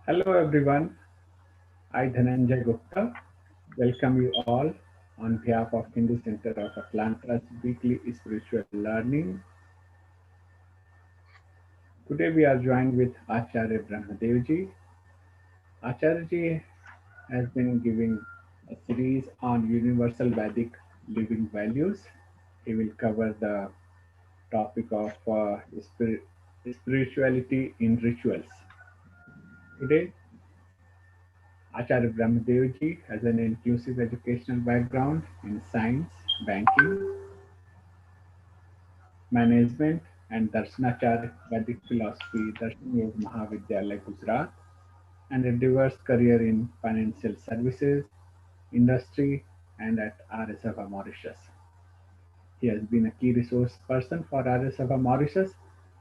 Hello everyone, I Dhananjay Gupta welcome you all on behalf of Hindu Center of Atlanta's weekly spiritual learning. Today we are joined with Acharya Brahmadevji. Acharya has been giving a series on universal Vedic living values. He will cover the topic of spirituality in rituals. Today, Acharya Brahmadevji has an inclusive educational background in science, banking, management, and Darshanacharya Vedic philosophy, Darshan Yoga Mahavidyalaya, Gujarat, and a diverse career in financial services, industry, and at Arya Sabha Mauritius. He has been a key resource person for Arya Sabha Mauritius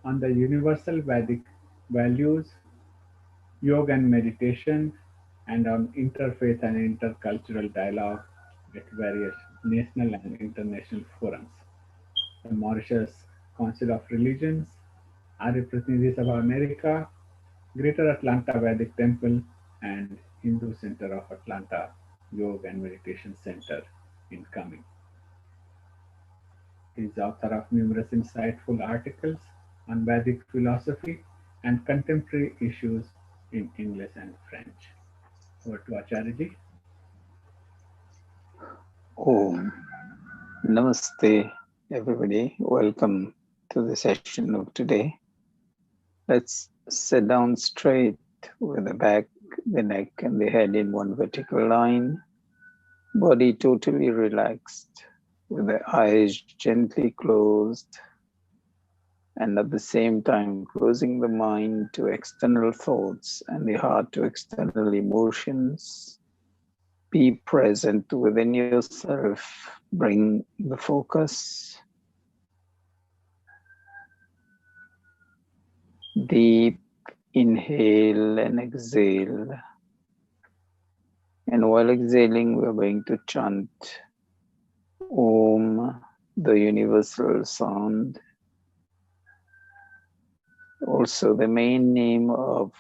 on the universal Vedic values, yoga and meditation, and on interfaith and intercultural dialogue at various national and international forums. The Mauritius Council of Religions, Arya Pratinidhi Sabha America, Greater Atlanta Vedic Temple, and Hindu Center of Atlanta Yoga and Meditation Center incoming. He is author of numerous insightful articles on Vedic philosophy and contemporary issues in English and French. Over to Acharya. Om Namaste, everybody. Welcome to the session of today. Let's sit down straight with the back, the neck, and the head in one vertical line. Body totally relaxed, with the eyes gently closed, and at the same time closing the mind to external thoughts and the heart to external emotions. Be present within yourself. Bring the focus. Deep inhale and exhale. And while exhaling, we're going to chant Om, the universal sound. Also, the main name of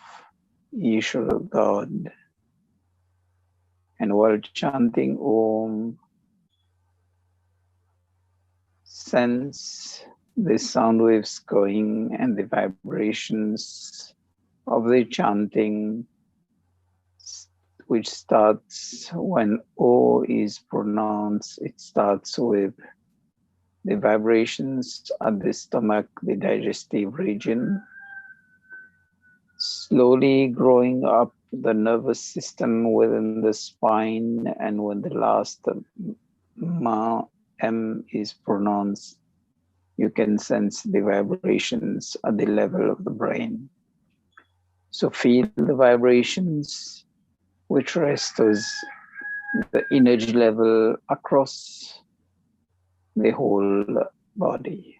Ishvara God. And while chanting Om, sense the sound waves going and the vibrations of the chanting, which starts when O is pronounced. It starts with the vibrations at the stomach, the digestive region, slowly growing up the nervous system within the spine, and when the last Ma M is pronounced, you can sense the vibrations at the level of the brain. So feel the vibrations which restores the energy level across the whole body.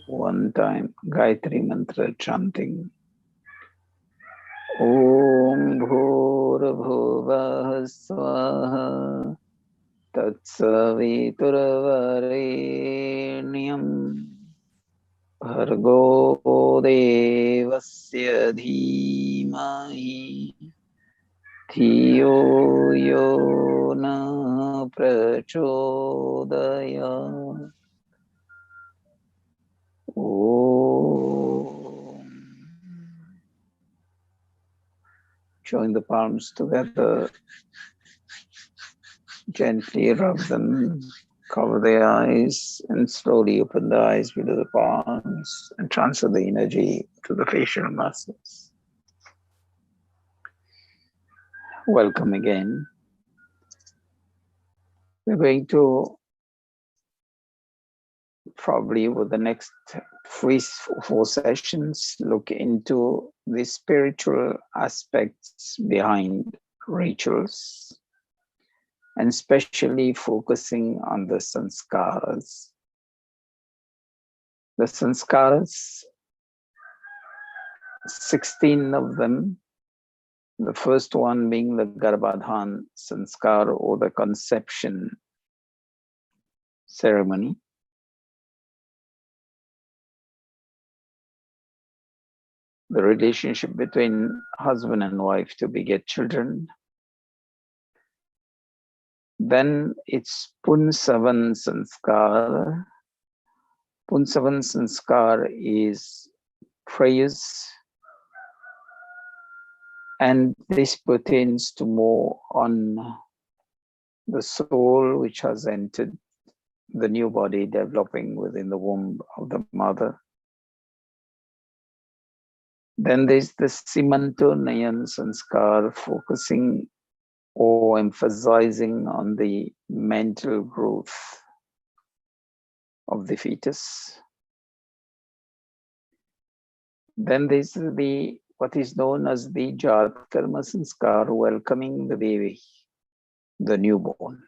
One time, Gayatri Mantra chanting. Om Bhurabhuvah Swaha Tatsaviturvarenyam Bhargo Devasya Dhimahi Dhiyo Yo Na Prachodayat. Join the palms together. gently rub them, cover the eyes, and slowly open the eyes below the palms and transfer the energy to the facial muscles. Welcome again. We're going to probably over the next 3-4 sessions look into the spiritual aspects behind rituals, and especially focusing on the sanskaras. The sanskaras, 16 of them, the first one being the Garbhadhan sanskar, or the conception ceremony. The relationship between husband and wife to beget children. Then it's Punsavan sanskar. Punsavan sanskar is prayers, and this pertains to more on the soul which has entered the new body developing within the womb of the mother. Then there's the Simanto Nayan sanskar, focusing or emphasizing on the mental growth of the fetus. Then there's the what is known as the Jat Karma sanskar, welcoming the baby, the newborn.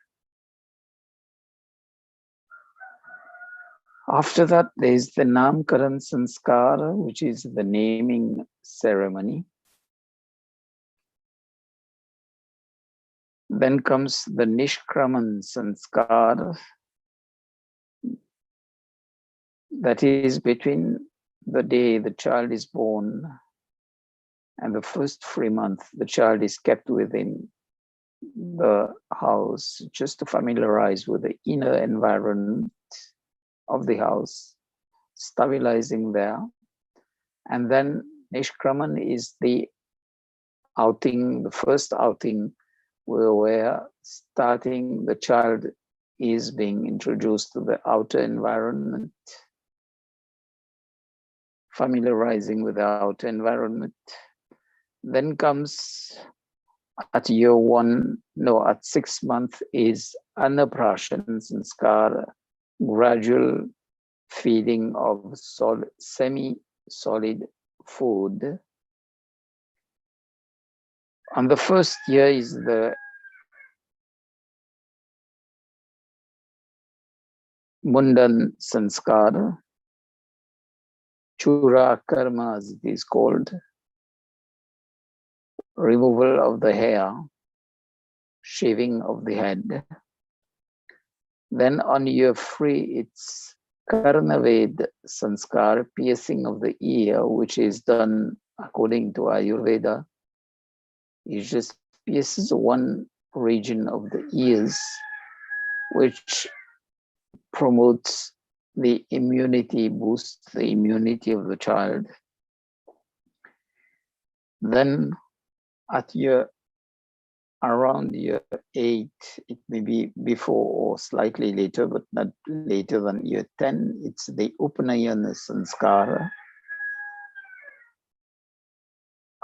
After that, there's the Namkaran sanskar, which is the naming ceremony. Then comes the Nishkraman sanskar, that is between the day the child is born and the first 3 months the child is kept within the house, just to familiarize with the inner environment of the house, stabilizing there. And then Nishkraman is the outing, the first outing, where starting the child is being introduced to the outer environment, familiarizing with the outer environment. Then comes at year 1, no, at 6 months is Annaprashan sanskar, gradual feeding of semi-solid food. On the first year is the Mundan sanskar, Chura karma as it is called, removal of the hair, shaving of the head. Then on year 3, it's Karnaved sanskar, piercing of the ear, which is done according to Ayurveda. It just pierces one region of the ears, which promotes the immunity, boosts the immunity of the child. Then at around year 8, it may be before or slightly later, but not later than year 10, it's the Upanayana sanskara,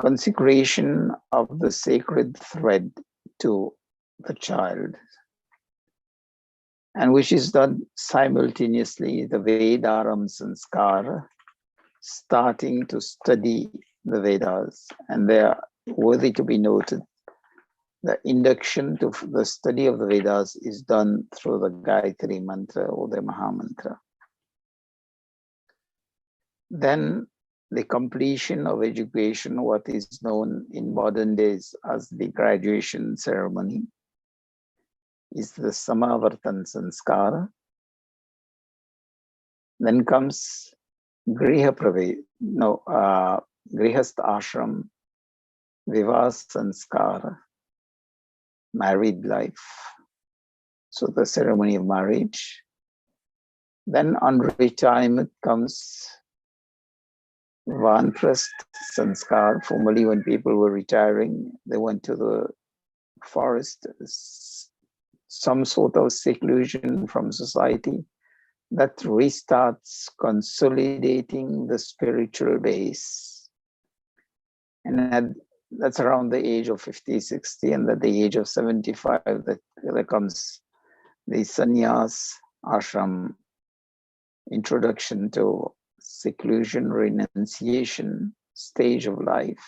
consecration of the sacred thread to the child, and which is done simultaneously, the Vedaram sanskara, starting to study the Vedas. And they are worthy to be noted. The induction to the study of the Vedas is done through the Gayatri mantra or the Maha mantra. Then the completion of education, what is known in modern days as the graduation ceremony, is the Samavartan sanskara. Then comes Grihastha ashram, Vivas sanskara, married life. So the ceremony of marriage. Then on retirement comes Vanprasth sanskar. Formerly, when people were retiring, they went to the forest, some sort of seclusion from society that restarts consolidating the spiritual base. And that's around the age of 50, 60, and at the age of 75, there comes the sannyas ashram, introduction to seclusion, renunciation stage of life.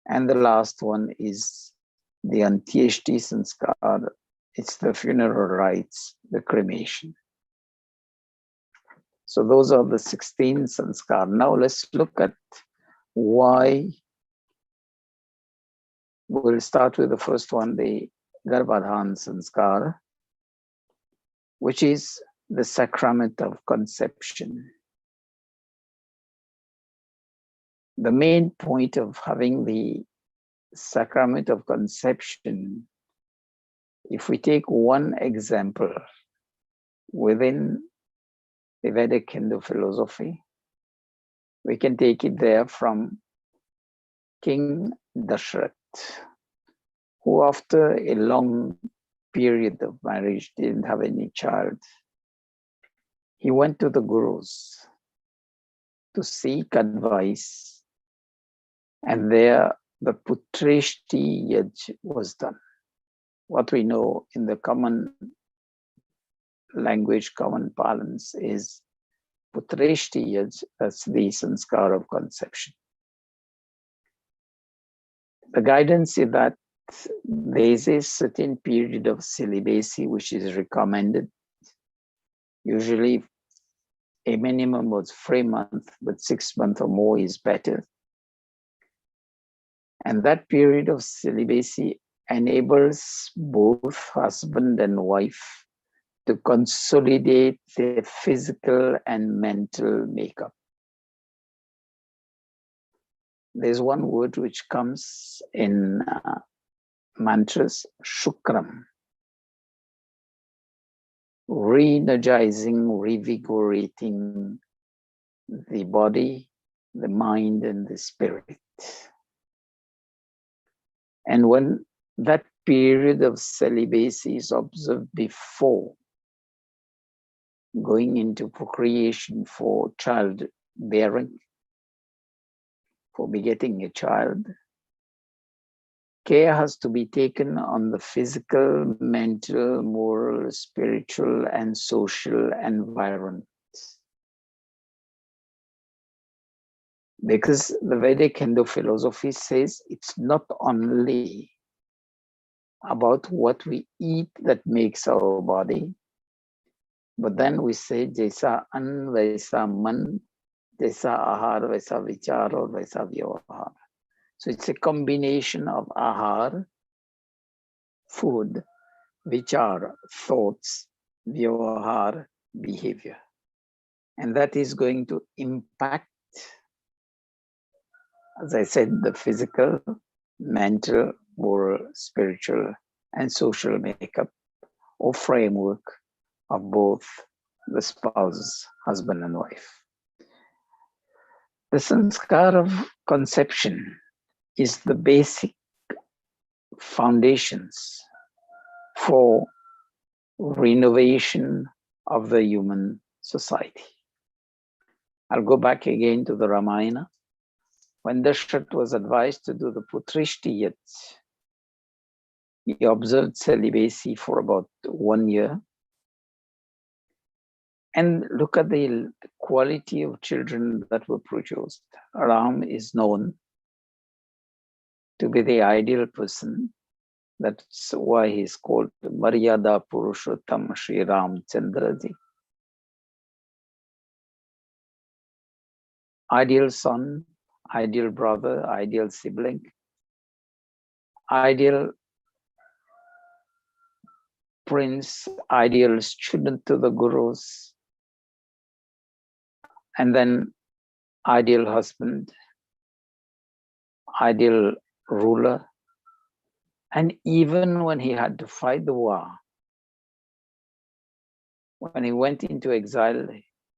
And the last one is the Antyeshti Sanskar. It's the funeral rites, the cremation. So those are the 16 sanskar. Now let's look at why. We'll start with the first one, the Garbhadhan Sanskar, which is the sacrament of conception. The main point of having the sacrament of conception, if we take one example within the Vedic Hindu philosophy, we can take it there from King Dashrath, who after a long period of marriage didn't have any child. He went to the gurus to seek advice, and there the Putreshti Yaj was done. What we know in the common language, common parlance is Putreshti Yaj, that's the sanskar of conception. The guidance is that there is a certain period of celibacy which is recommended. Usually a minimum of 3 months, but 6 months or more is better. And that period of celibacy enables both husband and wife to consolidate their physical and mental makeup. There's one word which comes in mantras, shukram, re-energizing, revigorating the body, the mind, and the spirit. And when that period of celibacy is observed before going into procreation for childbearing, for begetting a child, care has to be taken on the physical, mental, moral, spiritual, and social environment. Because the Vedic Hindu philosophy says it's not only about what we eat that makes our body, but then we say, Jaisa an, Vaisa man, Jaisa ahar, Vaisa vichar, or Vaisa vyavahar. So it's a combination of ahar, food, vichar, thoughts, vyavahar, behavior. And that is going to impact, as I said, the physical, mental, moral, spiritual, and social makeup or framework of both the spouses, husband and wife. The sanskar of conception is the basic foundations for renovation of the human society. I'll go back again to the Ramayana. When Dashrath was advised to do the Putreshti Yaj, he observed celibacy for about 1 year. And look at the quality of children that were produced. Ram is known to be the ideal person. That's why he's called Maryada Purushottam Shri Ram Chandraji. Ideal son, ideal brother, ideal sibling, ideal prince, ideal student to the gurus, and then ideal husband, ideal ruler. And even when he had to fight the war, when he went into exile,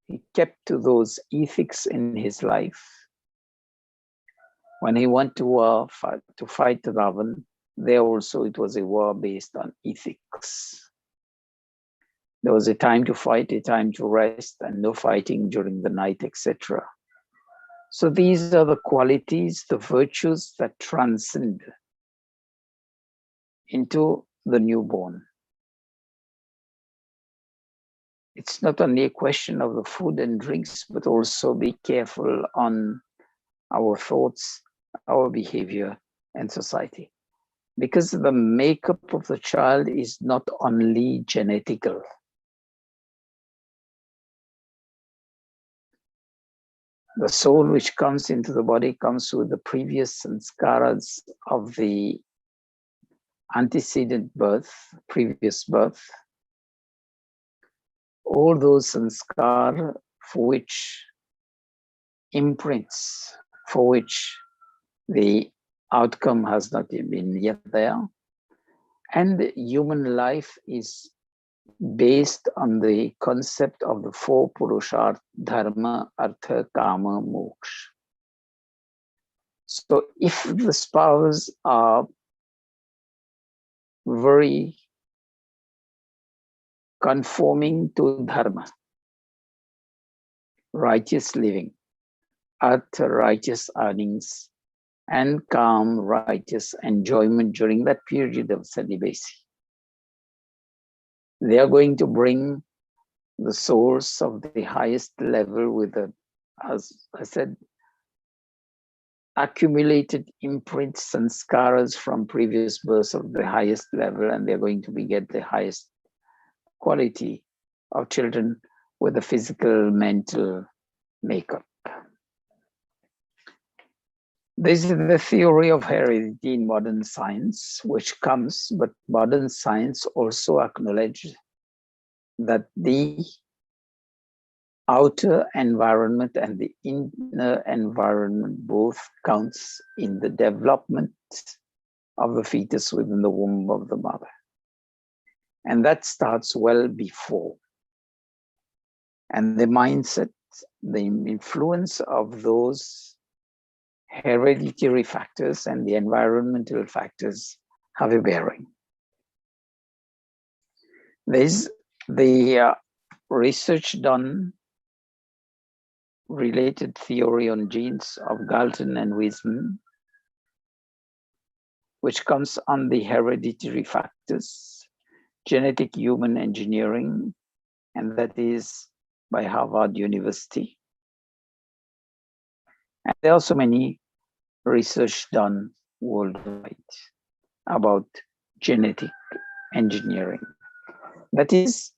he kept to those ethics in his life. When he went to war to fight Ravan, there also it was a war based on ethics. There was a time to fight, a time to rest, and no fighting during the night, etc. So these are the qualities, the virtues that transcend into the newborn. It's not only a question of the food and drinks, but also be careful on our thoughts, our behavior, and society. Because the makeup of the child is not only genetical. The soul which comes into the body comes with the previous sanskaras of the antecedent birth, previous birth. All those sanskar for which imprints, for which the outcome has not been yet there. And human life is based on the concept of the four Purusharth, Dharma, Artha, Kama, Moksha. So if the spouse are very conforming to Dharma, righteous living, Artha, righteous earnings, and calm, righteous enjoyment during that period of celibacy, they are going to bring the source of the highest level with the, as I said, accumulated imprints, sanskaras from previous births of the highest level, and they're going to get the highest quality of children with the physical, mental makeup. This is the theory of heredity in modern science, which comes, but modern science also acknowledges that the outer environment and the inner environment both counts in the development of the fetus within the womb of the mother. And that starts well before. And the mindset, the influence of those hereditary factors and the environmental factors have a bearing. There's the research done, related theory on genes of Galton and Wiseman, which comes on the hereditary factors, genetic human engineering, and that is by Harvard University. And there are so many research done worldwide about genetic engineering. That is,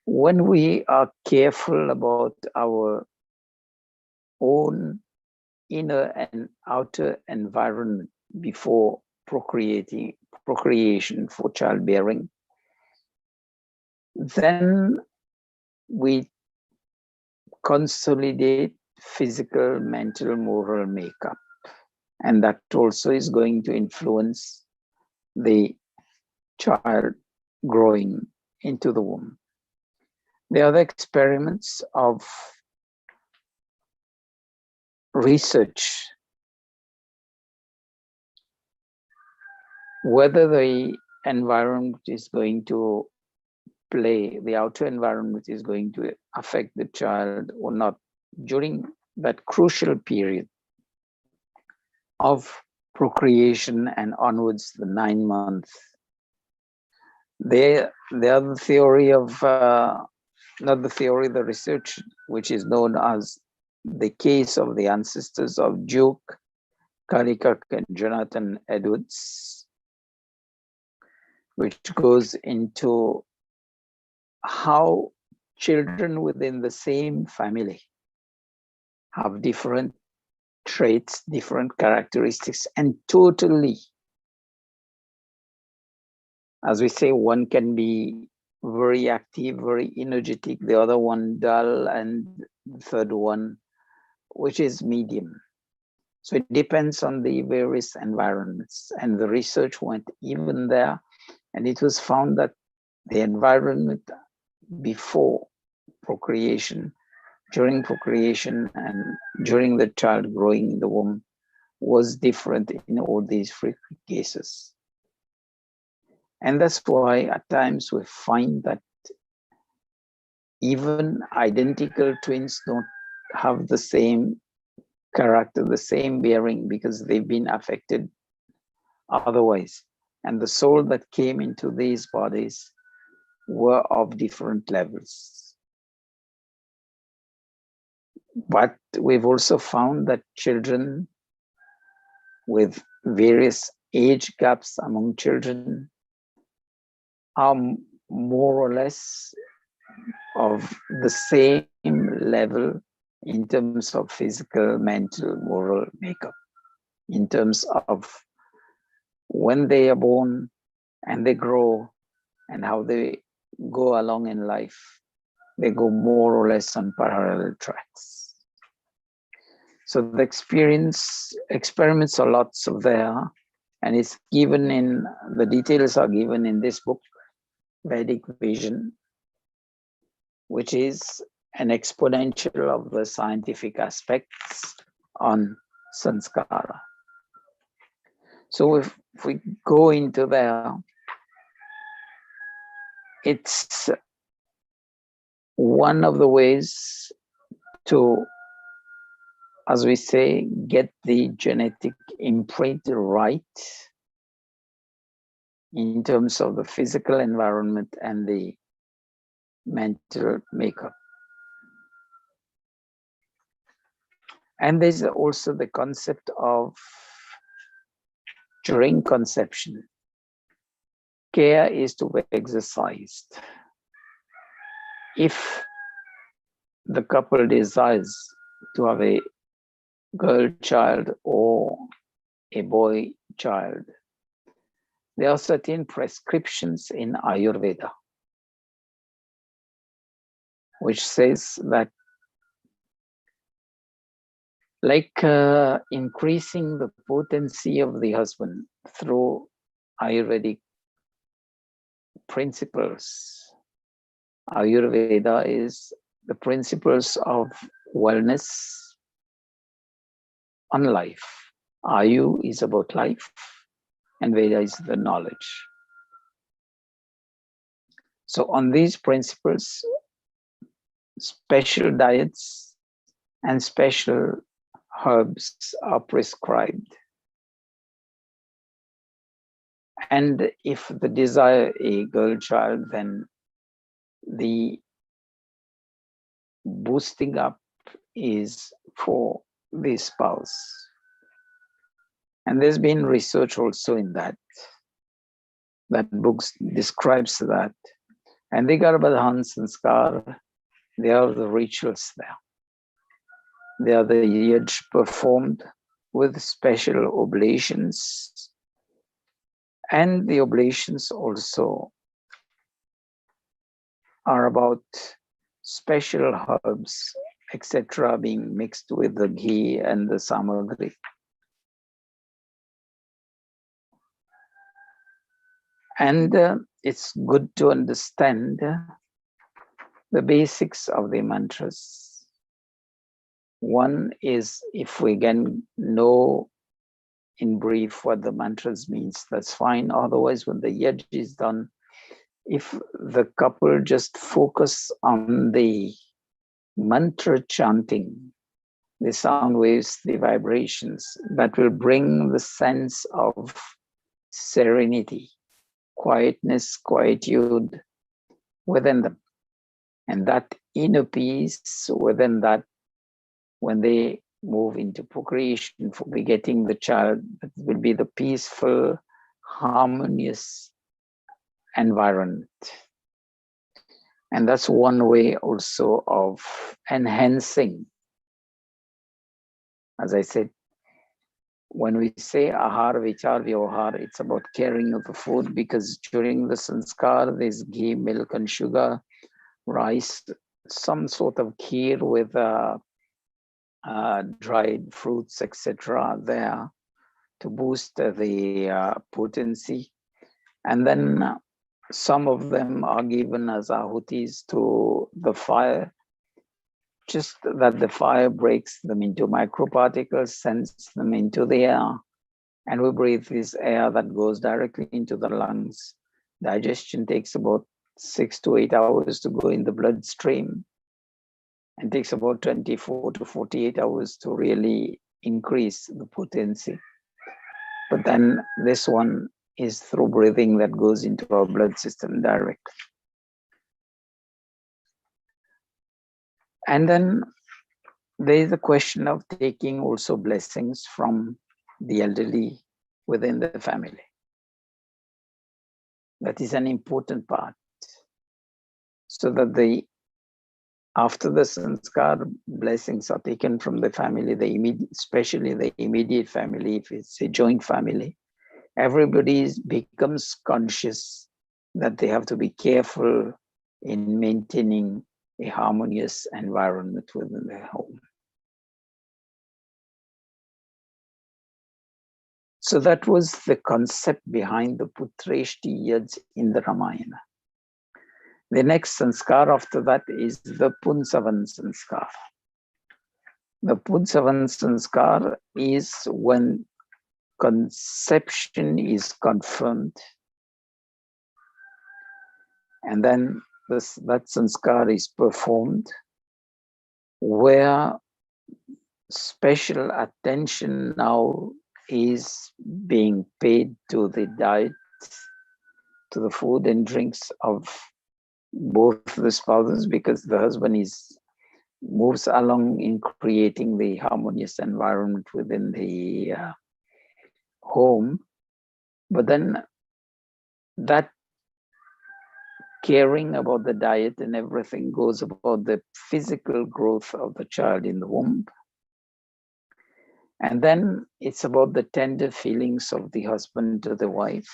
when we are careful about our own inner and outer environment before procreation for childbearing, then we consolidate physical, mental, moral makeup. And that also is going to influence the child growing into the womb. There are the experiments of research whether the environment is going to play, the outer environment is going to affect the child or not during that crucial period of procreation and onwards, the 9 months. They are the theory of, not the theory, the research, which is known as the case of the ancestors of Duke, Kalikak, and Jonathan Edwards, which goes into how children within the same family have different traits, different characteristics, and totally, as we say, one can be very active, very energetic, the other one dull, and the third one, which is medium. So it depends on the various environments, and the research went even there, and it was found that the environment before procreation, during procreation, and during the child growing in the womb was different in all these frequent cases. And that's why at times we find that even identical twins don't have the same character, the same bearing, because they've been affected otherwise. And the soul that came into these bodies were of different levels. But we've also found that children with various age gaps among children are more or less of the same level in terms of physical, mental, moral makeup, in terms of when they are born and they grow and how they go along in life, they go more or less on parallel tracks. So the experiments are lots of there, and it's given in, the details are given in this book, Vedic Vision, which is an exponential of the scientific aspects on sanskara. So if we go into there, it's one of the ways to, as we say, get the genetic imprint right in terms of the physical environment and the mental makeup. And there's also the concept of, during conception, care is to be exercised. If the couple desires to have a girl child or a boy child, there are certain prescriptions in Ayurveda which says that, like increasing the potency of the husband through Ayurvedic principles. Ayurveda is the principles of wellness on life. Ayu is about life, and Veda is the knowledge. So on these principles, special diets and special herbs are prescribed. And if the desire a girl child, then the boosting up is for the spouse. And there's been research also in that. That book describes that. And the Garbhadhan Sanskar, they are the rituals there. They are the yaj performed with special oblations. And the oblations also are about special herbs, etc., being mixed with the ghee and the samagri. And it's good to understand the basics of the mantras. One is, if we can know in brief what the mantras means, that's fine. Otherwise, when the yaj is done, if the couple just focus on the mantra chanting, the sound waves, the vibrations, that will bring the sense of serenity, quietness, quietude within them. And that inner peace within that, when they move into procreation for begetting the child, that will be the peaceful, harmonious environment. And that's one way also of enhancing. As I said, when we say ahar, vichar, vyavahar, it's about caring of the food, because during the sanskar, there's ghee, milk, and sugar, rice, some sort of kheer with dried fruits, etc., there to boost the potency. And then some of them are given as ahutis to the fire, just that the fire breaks them into microparticles, sends them into the air, and we breathe this air that goes directly into the lungs Digestion takes about 6 to 8 hours to go in the bloodstream, and takes about 24 to 48 hours to really increase the potency. But then this one is through breathing that goes into our blood system directly. And then there is a question of taking also blessings from the elderly within the family. That is an important part. So that after the sanskar, blessings are taken from the family, especially the immediate family, if it's a joint family, everybody becomes conscious that they have to be careful in maintaining a harmonious environment within their home. So that was the concept behind the Putreshti Yads in the Ramayana. The next sanskar after that is the Punsavan sanskar. The Punsavan sanskar is when conception is confirmed, and then that sanskar is performed, where special attention now is being paid to the diet, to the food and drinks of both the spouses, because the husband moves along in creating the harmonious environment within the home. But then that caring about the diet and everything goes about the physical growth of the child in the womb. And then it's about the tender feelings of the husband to the wife.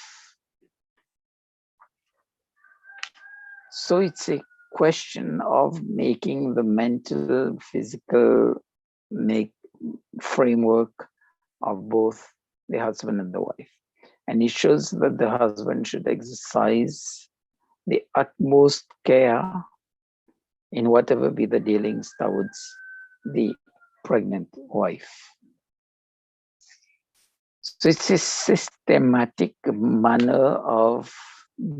So it's a question of making the mental, physical framework of both the husband and the wife. And it shows that the husband should exercise the utmost care in whatever be the dealings towards the pregnant wife. So it's a systematic manner of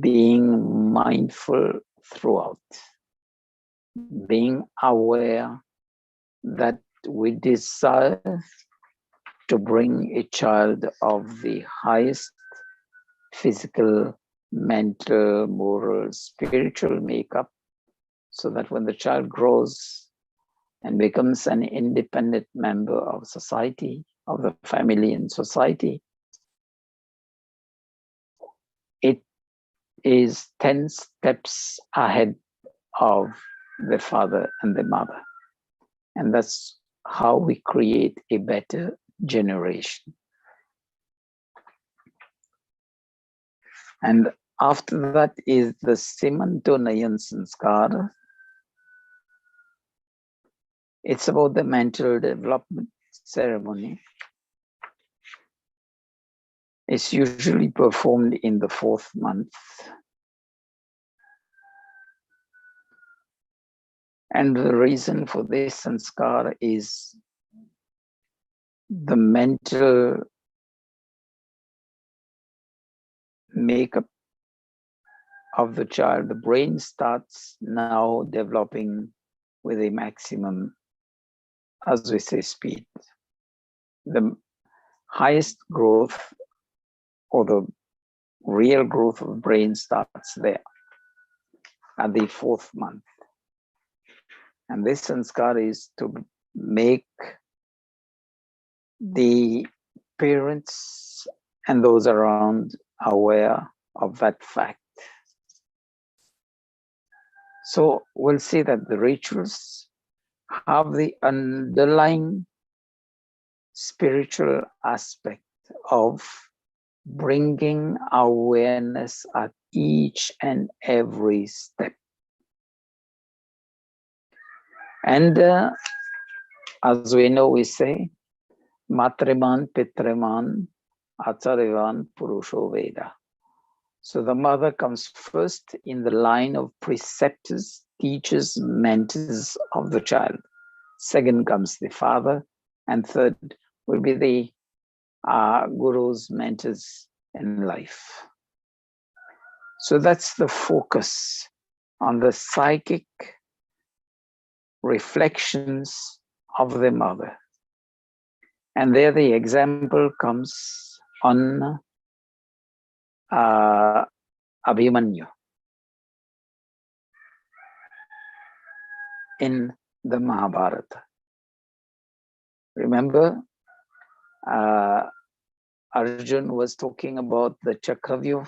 being mindful throughout, being aware that we desire to bring a child of the highest physical, mental, moral, spiritual makeup, so that when the child grows and becomes an independent member of society, of the family and society, it is 10 steps ahead of the father and the mother. And that's how we create a better generation. And after that is the Simantonayan Sanskar. It's about the mental development ceremony. It's usually performed in the 4th month. And the reason for this sanskar is the mental makeup of the child. The brain starts now developing with a maximum, as we say, speed. The highest growth, or the real growth of the brain, starts there at the 4th month. And this sanskar is to make the parents and those around aware of that fact. So we'll see that the rituals have the underlying spiritual aspect of bringing awareness at each and every step. And as we know, we say, Matriman Pitriman Acharyavan Purusho Veda. So the mother comes first in the line of preceptors, teachers, mentors of the child. Second comes the father, and third will be the gurus, mentors in life. So that's the focus on the psychic reflections of the mother. And there the example comes on Abhimanyu in the Mahabharata. Remember, Arjun was talking about the Chakravyuh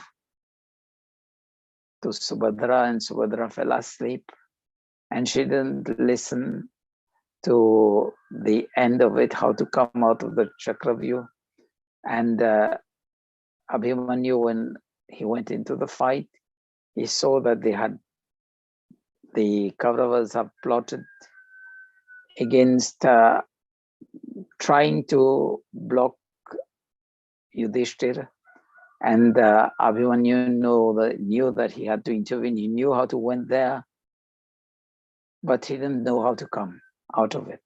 to Subhadra, and Subhadra fell asleep, and she didn't listen to the end of it, how to come out of the Chakravyuh. And Abhimanyu, when he went into the fight, he saw that the Kauravas have plotted against trying to block Yudhishthira, and Abhimanyu knew that he had to intervene. He knew how to went there, but he didn't know how to come out of it.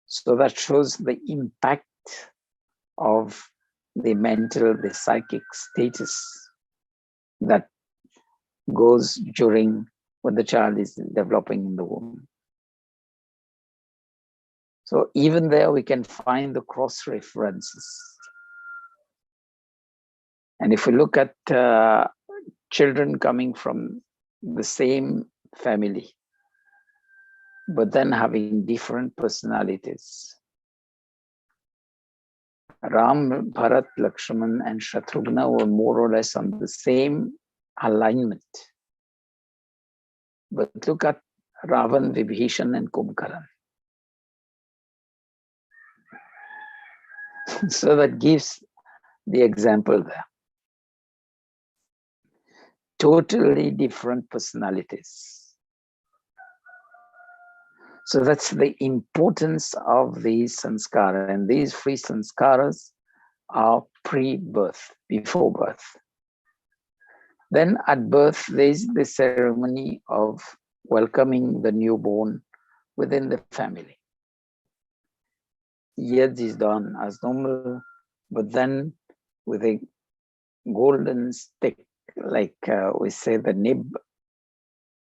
So that shows the impact of the mental, the psychic status that goes during when the child is developing in the womb. So even there we can find the cross references. And if we look at children coming from the same family, but then having different personalities. Ram, Bharat, Lakshman, and Shatrughna were more or less on the same alignment. But look at Ravan, Vibhishan, and Kumbhakarna. So that gives the example there. Totally different personalities. So that's the importance of these sanskara, and these free sanskaras are pre-birth, before birth. Then at birth, there's the ceremony of welcoming the newborn within the family. Yajna is done as normal, but then with a golden stick, like we say the nib.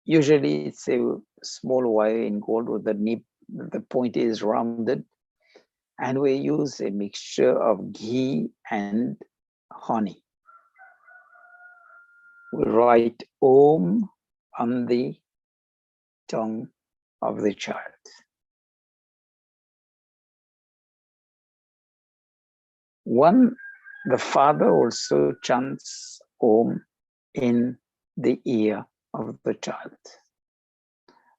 Usually it's a small wire in gold with the nib, the point is rounded, and we use a mixture of ghee and honey. We write Om on the tongue of the child. The father also chants Om in the ear of the child.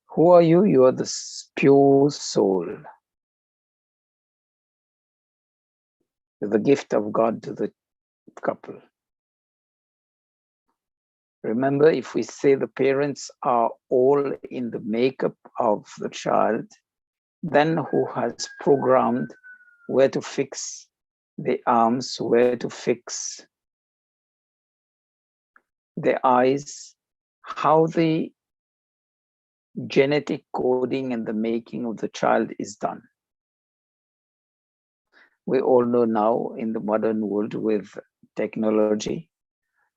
Who are you? You are the pure soul. The gift of God to the couple. Remember, if we say the parents are all in the makeup of the child, then who has programmed where to fix the arms, where to fix the eyes, how the genetic coding and the making of the child is done. We all know now in the modern world with technology,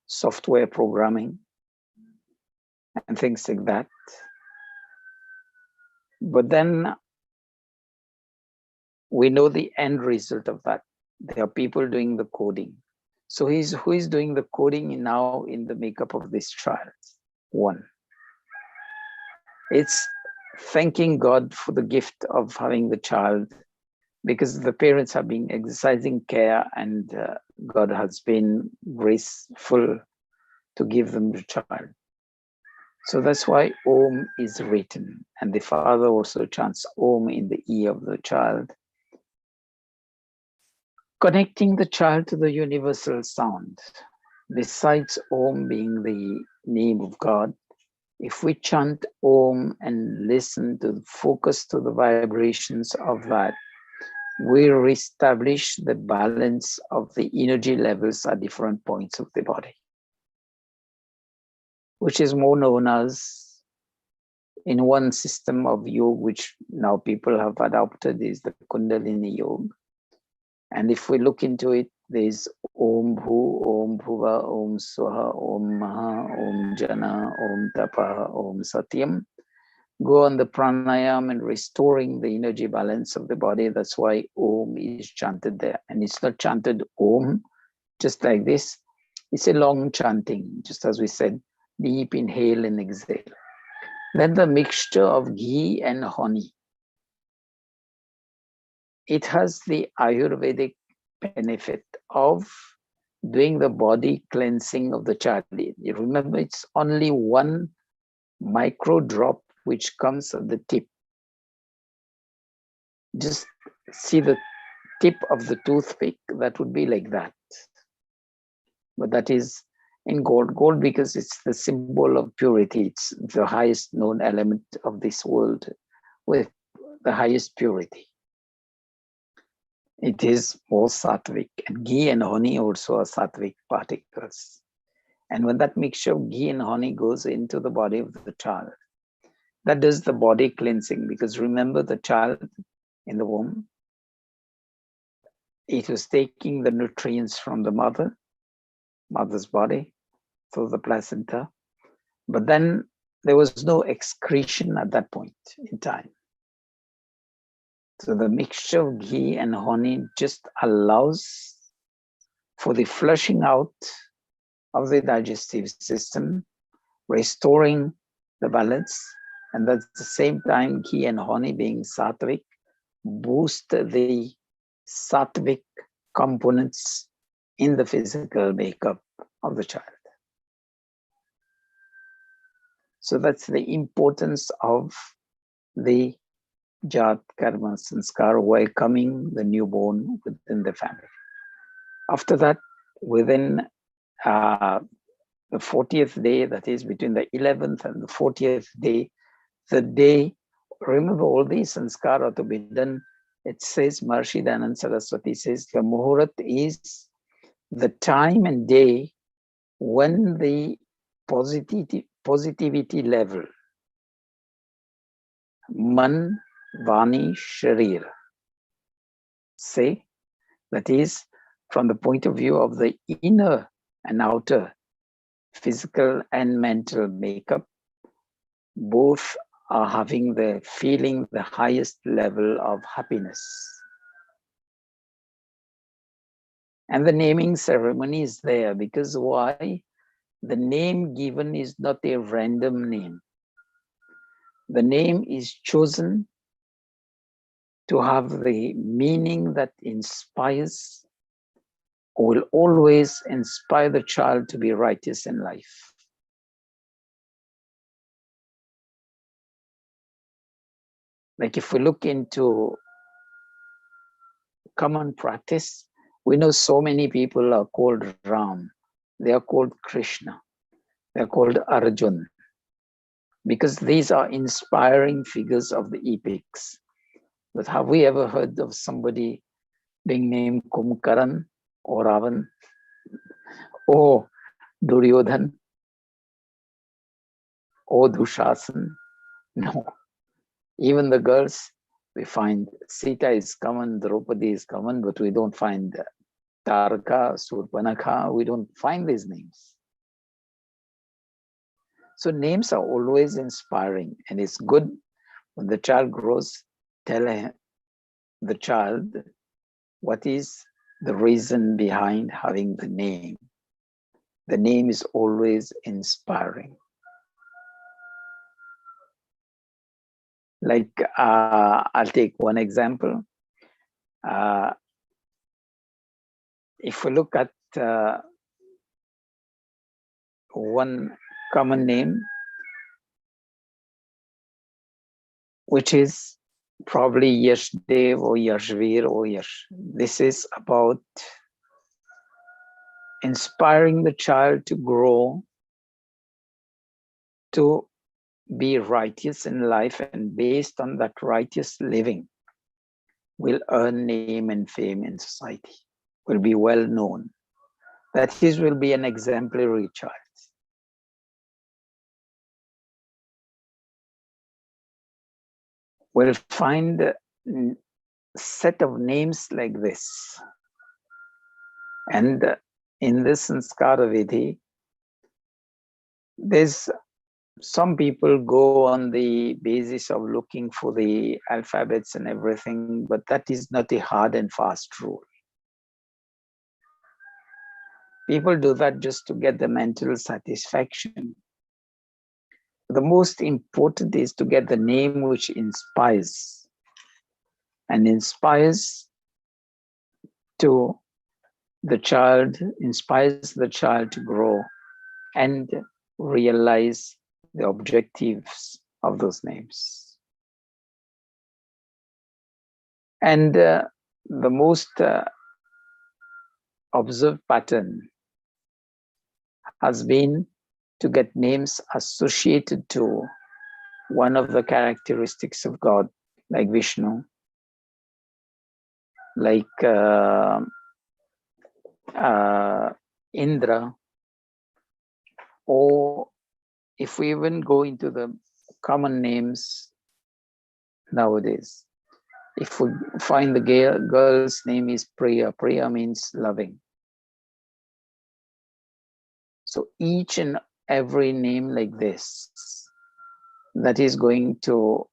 software programming, and things like that. But then we know the end result of that. There are people doing the coding. So who is doing the coding now in the makeup of this child? One. It's thanking God for the gift of having the child, because the parents have been exercising care, and God has been graceful to give them the child. So that's why Om is written, and the father also chants Om in the ear of the child, connecting the child to the universal sound. Besides Om being the name of God, if we chant Om and listen to focus to the vibrations of that, we reestablish the balance of the energy levels at different points of the body, which is more known as, in one system of yoga, which now people have adopted, is the Kundalini yoga. And if we look into it, there is Om Bhu, Om Bhuva, Om Swaha, Om Maha, Om Jana, Om Tapa, Om Satyam. Go on the pranayam and restoring the energy balance of the body. That's why Om is chanted there. And it's not chanted Om just like this. It's a long chanting, just as we said, deep inhale and exhale. Then the mixture of ghee and honey. It has the Ayurvedic benefit of doing the body cleansing of the child. You remember, it's only one micro drop which comes at the tip. Just see the tip of the toothpick, that would be like that. But that is in gold. Gold because it's the symbol of purity. It's the highest known element of this world with the highest purity. It is more sattvic, and ghee and honey also are sattvic particles. And when that mixture of ghee and honey goes into the body of the child, that does the body cleansing. Because remember, the child in the womb, it was taking the nutrients from the mother's body through the placenta. But then there was no excretion at that point in time. So the mixture of ghee and honey just allows for the flushing out of the digestive system, restoring the balance. And at the same time, ghee and honey being sattvic, boost the sattvic components in the physical makeup of the child. So that's the importance of the Jat Karma Sanskar, welcoming the newborn within the family. After that, within the 40th day, that is between the 11th and the 40th day, the day, remember all these sanskar are to be done. It says, Maharishi Dayananda Saraswati says, the Muhurat is the time and day when the positivity level, man, vani, sharir, say, that is from the point of view of the inner and outer physical and mental makeup, both are having the feeling the highest level of happiness. And the naming ceremony is there because why? The name given is not a random name. The name is chosen to have the meaning that inspires, or will always inspire the child to be righteous in life. Like if we look into common practice, we know so many people are called Ram, they are called Krishna, they are called Arjun, because these are inspiring figures of the epics. But have we ever heard of somebody being named Kumkaran or Ravan or Duryodhan or Dushasan? No. Even the girls, we find Sita is common, Draupadi is common, but we don't find Taraka, Surpanakha, we don't find these names. So names are always inspiring, and it's good when the child grows, tell the child what is the reason behind having the name. The name is always inspiring. Like, I'll take one example. If we look at one common name, which is probably Yashdev or Yashvir or Yash. This is about inspiring the child to grow, to be righteous in life, and based on that righteous living, will earn name and fame in society, will be well known. That is, will be an exemplary child. We'll find a set of names like this. And in this Sanskara Vidhi, there's some people go on the basis of looking for the alphabets and everything, but that is not a hard and fast rule. People do that just to get the mental satisfaction. The most important is to get the name which inspires and inspires to the child, inspires the child to grow and realize the objectives of those names. And the most observed pattern has been to get names associated to one of the characteristics of God, like Vishnu, like Indra, or if we even go into the common names nowadays, if we find the girl's name is Priya, Priya means loving. So each and every name like this, that is going to,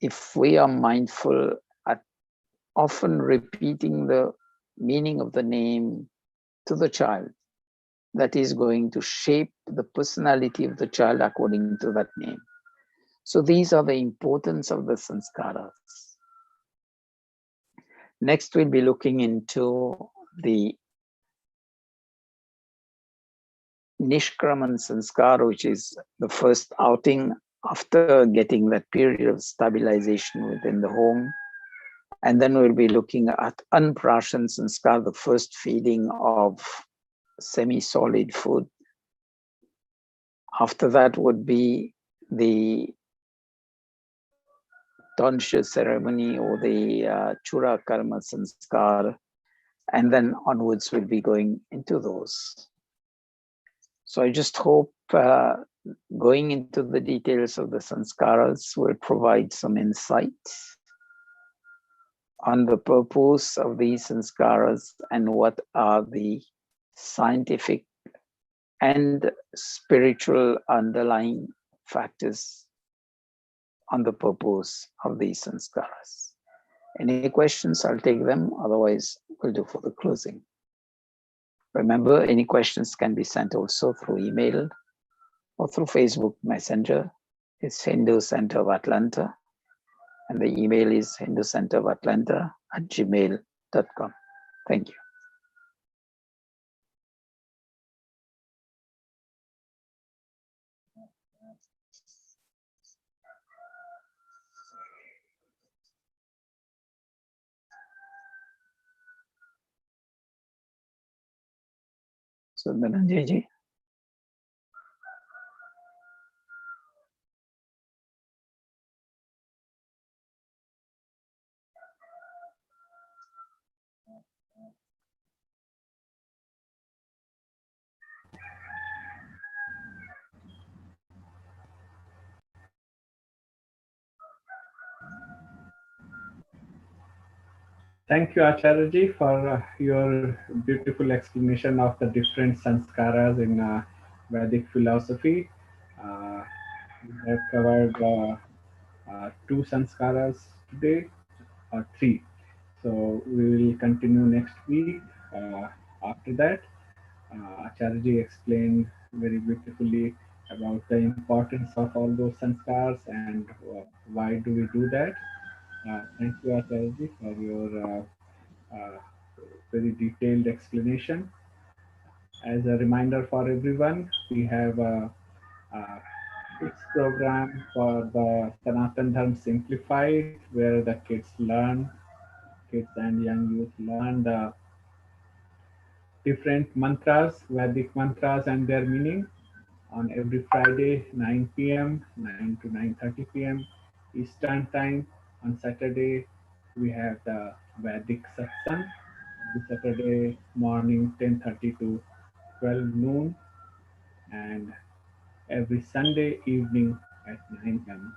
if we are mindful at often repeating the meaning of the name to the child, that is going to shape the personality of the child according to that name. So these are the importance of the sanskaras. Next, we'll be looking into the Nishkraman Sanskar, which is the first outing after getting that period of stabilization within the home. And then we'll be looking at Anprashan Sanskar, the first feeding of semi-solid food. After that would be the tonsure ceremony or the Chura Karma Sanskar. And then onwards we'll be going into those. So I just hope going into the details of the sanskaras will provide some insight on the purpose of these sanskaras and what are the scientific and spiritual underlying factors on the purpose of these sanskaras. Any questions? I'll take them. Otherwise, we'll do for the closing. Remember, any questions can be sent also through email or through Facebook Messenger. It's Hindu Center of Atlanta. And the email is hinducenterofatlanta@gmail.com. Thank you. So, Dhananjay ji. Thank you, Acharya for your beautiful explanation of the different sanskaras in Vedic philosophy. Uh, we have covered two sanskaras today, or three. So we will continue next week. After that, Acharya explained very beautifully about the importance of all those sanskars and why do we do that. Thank you, Acharya, for your very detailed explanation. As a reminder for everyone, we have a kids program for the Sanatan Dharma Simplified, where the kids and young youth learn the different mantras, Vedic mantras and their meaning on every Friday, 9 p.m., 9 to 9:30 p.m. Eastern Time. On Saturday, we have the Vedic Satsang. Every Saturday morning, 10:30 to 12 noon, and every Sunday evening at 9 p.m.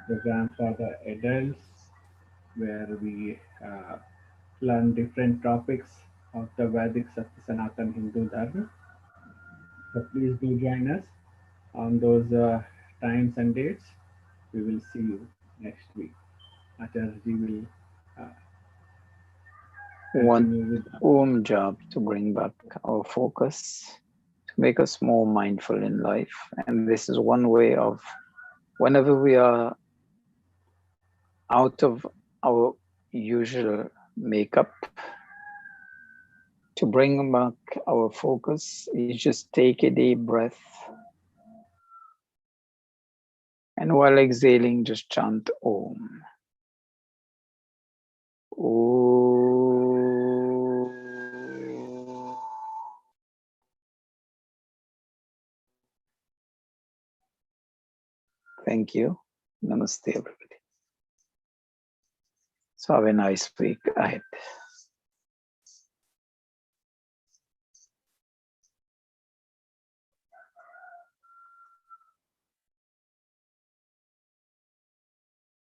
Program for the adults, where we learn different topics of the Vedic Satya Sanatan Hindu Dharma. So please do join us on those times and dates. We will see you next week. Acharyaji will uh, One continue with Om job to bring back our focus, to make us more mindful in life. And this is one way of, whenever we are out of our usual makeup, to bring back our focus is just take a deep breath. And while exhaling, just chant Om. Om. Thank you. Namaste, everybody. So have a nice week ahead.